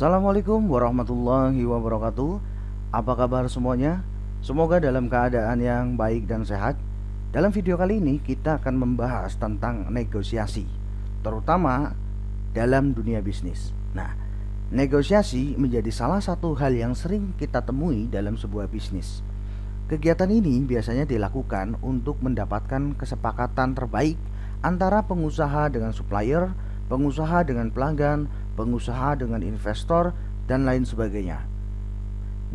Assalamualaikum warahmatullahi wabarakatuh. Apa kabar semuanya? Semoga dalam keadaan yang baik dan sehat. Dalam video kali ini kita akan membahas tentang negosiasi, terutama dalam dunia bisnis. Nah, negosiasi menjadi salah satu hal yang sering kita temui dalam sebuah bisnis. Kegiatan ini biasanya dilakukan untuk mendapatkan kesepakatan terbaik antara pengusaha dengan supplier, pengusaha dengan pelanggan, pengusaha dengan investor, dan lain sebagainya.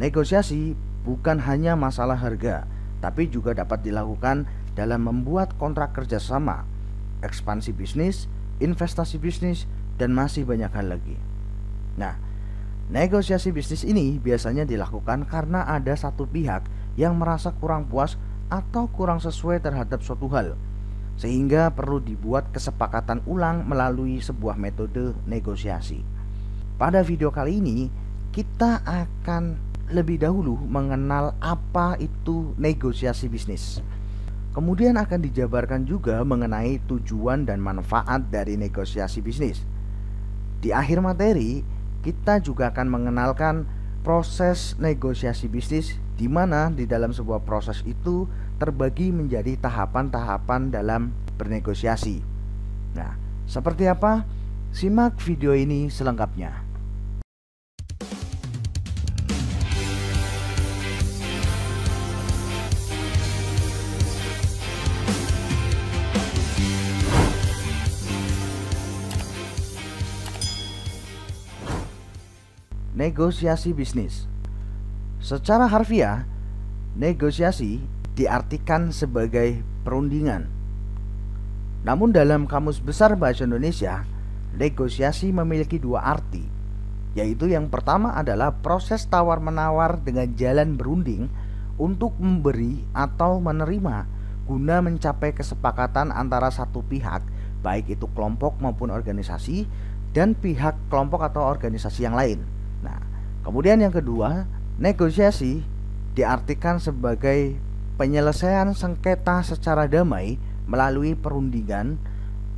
Negosiasi bukan hanya masalah harga, tapi juga dapat dilakukan dalam membuat kontrak kerjasama, ekspansi bisnis, investasi bisnis, dan masih banyak hal lagi. Nah, negosiasi bisnis ini biasanya dilakukan karena ada satu pihak yang merasa kurang puas atau kurang sesuai terhadap suatu hal, sehingga perlu dibuat kesepakatan ulang melalui sebuah metode negosiasi. Pada video kali ini kita akan lebih dahulu mengenal apa itu negosiasi bisnis. Kemudian akan dijabarkan juga mengenai tujuan dan manfaat dari negosiasi bisnis. Di akhir materi kita juga akan mengenalkan proses negosiasi bisnis, di mana di dalam sebuah proses itu terbagi menjadi tahapan-tahapan dalam bernegosiasi. Nah, seperti apa? Simak video ini selengkapnya. Negosiasi bisnis. Secara harfiah, negosiasi diartikan sebagai perundingan. Namun dalam Kamus Besar Bahasa Indonesia, negosiasi memiliki dua arti, yaitu yang pertama adalah proses tawar-menawar dengan jalan berunding untuk memberi atau menerima guna mencapai kesepakatan antara satu pihak, baik itu kelompok maupun organisasi, dan pihak kelompok atau organisasi yang lain. Nah, kemudian yang kedua, negosiasi diartikan sebagai penyelesaian sengketa secara damai melalui perundingan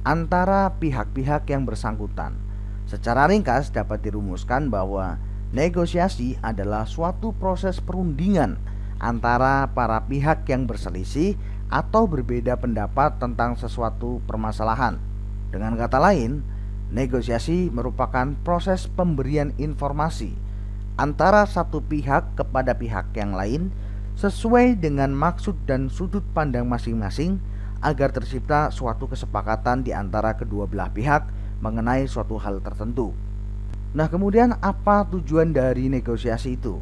antara pihak-pihak yang bersangkutan. Secara ringkas dapat dirumuskan bahwa negosiasi adalah suatu proses perundingan antara para pihak yang berselisih atau berbeda pendapat tentang sesuatu permasalahan. Dengan kata lain, negosiasi merupakan proses pemberian informasi antara satu pihak kepada pihak yang lain sesuai dengan maksud dan sudut pandang masing-masing agar tercipta suatu kesepakatan di antara kedua belah pihak mengenai suatu hal tertentu. Nah, kemudian apa tujuan dari negosiasi itu?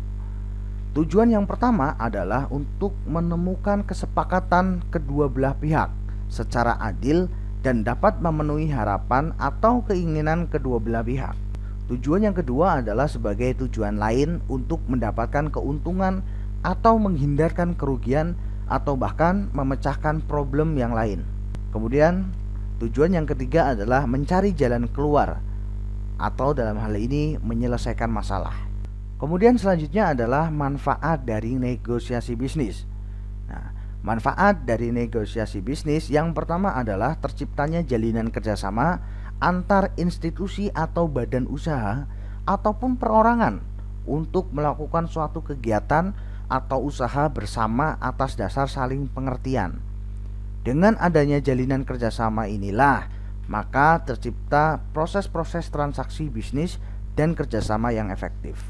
Tujuan yang pertama adalah untuk menemukan kesepakatan kedua belah pihak secara adil dan dapat memenuhi harapan atau keinginan kedua belah pihak. Tujuan yang kedua adalah sebagai tujuan lain untuk mendapatkan keuntungan atau menghindarkan kerugian atau bahkan memecahkan problem yang lain. Kemudian tujuan yang ketiga adalah mencari jalan keluar atau dalam hal ini menyelesaikan masalah. Kemudian selanjutnya adalah manfaat dari negosiasi bisnis. Nah, manfaat dari negosiasi bisnis yang pertama adalah terciptanya jalinan kerjasama antar institusi atau badan usaha ataupun perorangan untuk melakukan suatu kegiatan atau usaha bersama atas dasar saling pengertian. Dengan adanya jalinan kerjasama inilah maka tercipta proses-proses transaksi bisnis dan kerjasama yang efektif.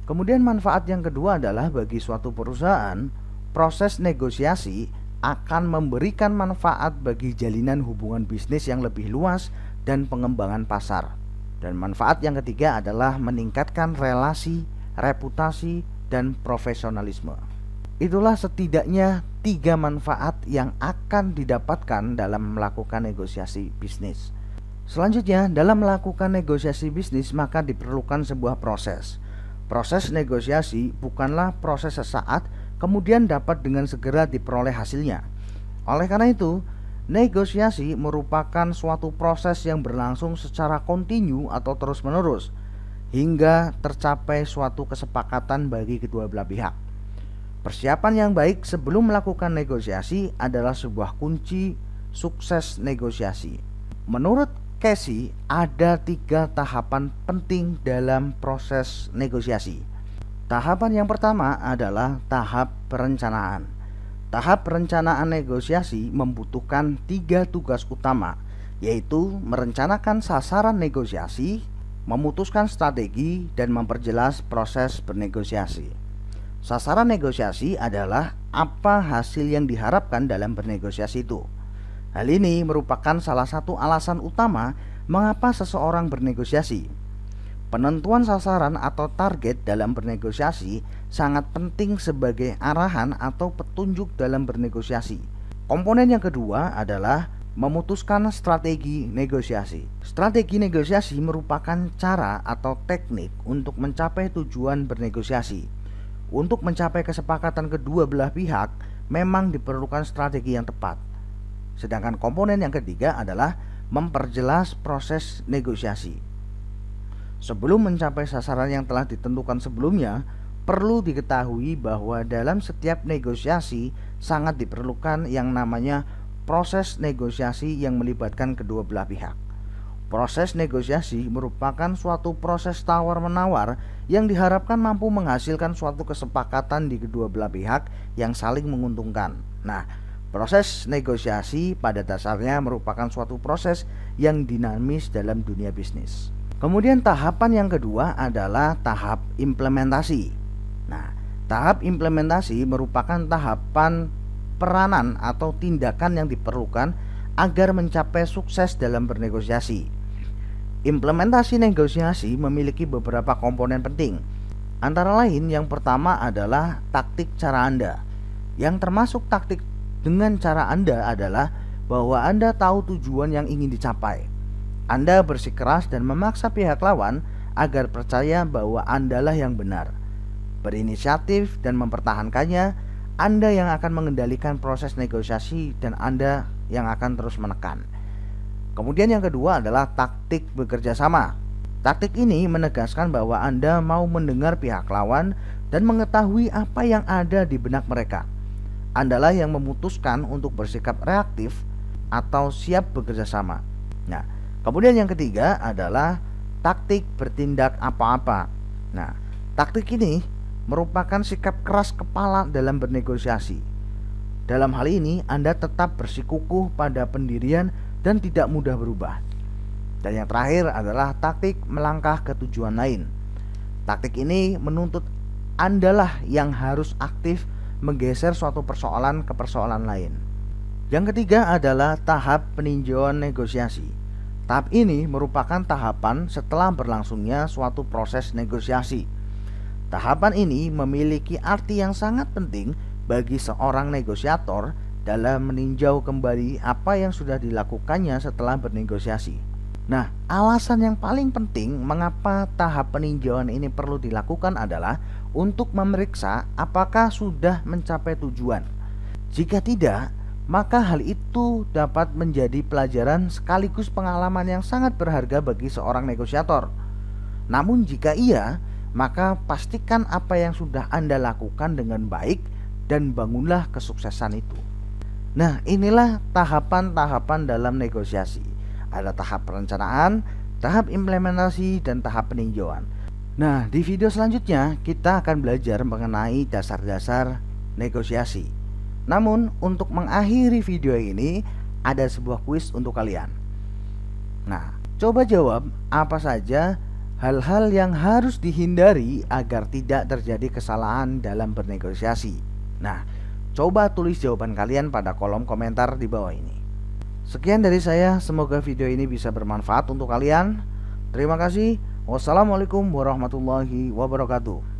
Kemudian manfaat yang kedua adalah bagi suatu perusahaan, proses negosiasi akan memberikan manfaat bagi jalinan hubungan bisnis yang lebih luas dan pengembangan pasar. Dan manfaat yang ketiga adalah meningkatkan relasi, reputasi, dan profesionalisme. Itulah setidaknya 3 manfaat yang akan didapatkan dalam melakukan negosiasi bisnis. Selanjutnya, dalam melakukan negosiasi bisnis maka diperlukan sebuah proses. Proses negosiasi bukanlah proses sesaat kemudian dapat dengan segera diperoleh hasilnya. Oleh karena itu, negosiasi merupakan suatu proses yang berlangsung secara kontinu atau terus-menerus hingga tercapai suatu kesepakatan bagi kedua belah pihak. Persiapan yang baik sebelum melakukan negosiasi adalah sebuah kunci sukses negosiasi. Menurut Casey, ada 3 tahapan penting dalam proses negosiasi. Tahapan yang pertama adalah tahap perencanaan. Tahap perencanaan negosiasi membutuhkan 3 tugas utama, yaitu merencanakan sasaran negosiasi, memutuskan strategi, dan memperjelas proses bernegosiasi. Sasaran negosiasi adalah apa hasil yang diharapkan dalam bernegosiasi itu. Hal ini merupakan salah satu alasan utama mengapa seseorang bernegosiasi. Penentuan sasaran atau target dalam bernegosiasi sangat penting sebagai arahan atau petunjuk dalam bernegosiasi. Komponen yang kedua adalah memutuskan strategi negosiasi. Strategi negosiasi merupakan cara atau teknik untuk mencapai tujuan bernegosiasi. Untuk mencapai kesepakatan kedua belah pihak, memang diperlukan strategi yang tepat. Sedangkan komponen yang ketiga adalah memperjelas proses negosiasi. Sebelum mencapai sasaran yang telah ditentukan sebelumnya, perlu diketahui bahwa dalam setiap negosiasi sangat diperlukan yang namanya proses negosiasi yang melibatkan kedua belah pihak. Proses negosiasi merupakan suatu proses tawar-menawar yang diharapkan mampu menghasilkan suatu kesepakatan di kedua belah pihak yang saling menguntungkan. Nah, proses negosiasi pada dasarnya merupakan suatu proses yang dinamis dalam dunia bisnis. Kemudian tahapan yang kedua adalah tahap implementasi. Nah, tahap implementasi merupakan tahapan peranan atau tindakan yang diperlukan agar mencapai sukses dalam bernegosiasi. Implementasi negosiasi memiliki beberapa komponen penting. Antara lain, yang pertama adalah taktik cara Anda. Yang termasuk taktik dengan cara Anda adalah bahwa Anda tahu tujuan yang ingin dicapai. Anda bersikeras dan memaksa pihak lawan agar percaya bahwa Andalah yang benar. Berinisiatif dan mempertahankannya, Anda yang akan mengendalikan proses negosiasi dan Anda yang akan terus menekan. Kemudian yang kedua adalah taktik bekerja sama. Taktik ini menegaskan bahwa Anda mau mendengar pihak lawan dan mengetahui apa yang ada di benak mereka. Andalah yang memutuskan untuk bersikap reaktif atau siap bekerja sama. Nah, kemudian yang ketiga adalah taktik bertindak apa-apa. Nah, taktik ini merupakan sikap keras kepala dalam bernegosiasi. Dalam hal ini, Anda tetap bersikukuh pada pendirian dan tidak mudah berubah. Dan yang terakhir adalah taktik melangkah ke tujuan lain. Taktik ini menuntut Andalah yang harus aktif menggeser suatu persoalan ke persoalan lain. Yang ketiga adalah tahap peninjauan negosiasi. Tahap ini merupakan tahapan setelah berlangsungnya suatu proses negosiasi. Tahapan ini memiliki arti yang sangat penting bagi seorang negosiator dalam meninjau kembali apa yang sudah dilakukannya setelah bernegosiasi. Nah, alasan yang paling penting mengapa tahap peninjauan ini perlu dilakukan adalah untuk memeriksa apakah sudah mencapai tujuan. Jika tidak, maka hal itu dapat menjadi pelajaran sekaligus pengalaman yang sangat berharga bagi seorang negosiator. Namun jika iya, maka pastikan apa yang sudah Anda lakukan dengan baik dan bangunlah kesuksesan itu. Nah, inilah tahapan-tahapan dalam negosiasi. Ada tahap perencanaan, tahap implementasi, dan tahap peninjauan. Nah, di video selanjutnya kita akan belajar mengenai dasar-dasar negosiasi. Namun, untuk mengakhiri video ini, ada sebuah kuis untuk kalian. Nah, coba jawab apa saja hal-hal yang harus dihindari agar tidak terjadi kesalahan dalam bernegosiasi. Nah, coba tulis jawaban kalian pada kolom komentar di bawah ini. Sekian dari saya, semoga video ini bisa bermanfaat untuk kalian. Terima kasih. Wassalamualaikum warahmatullahi wabarakatuh.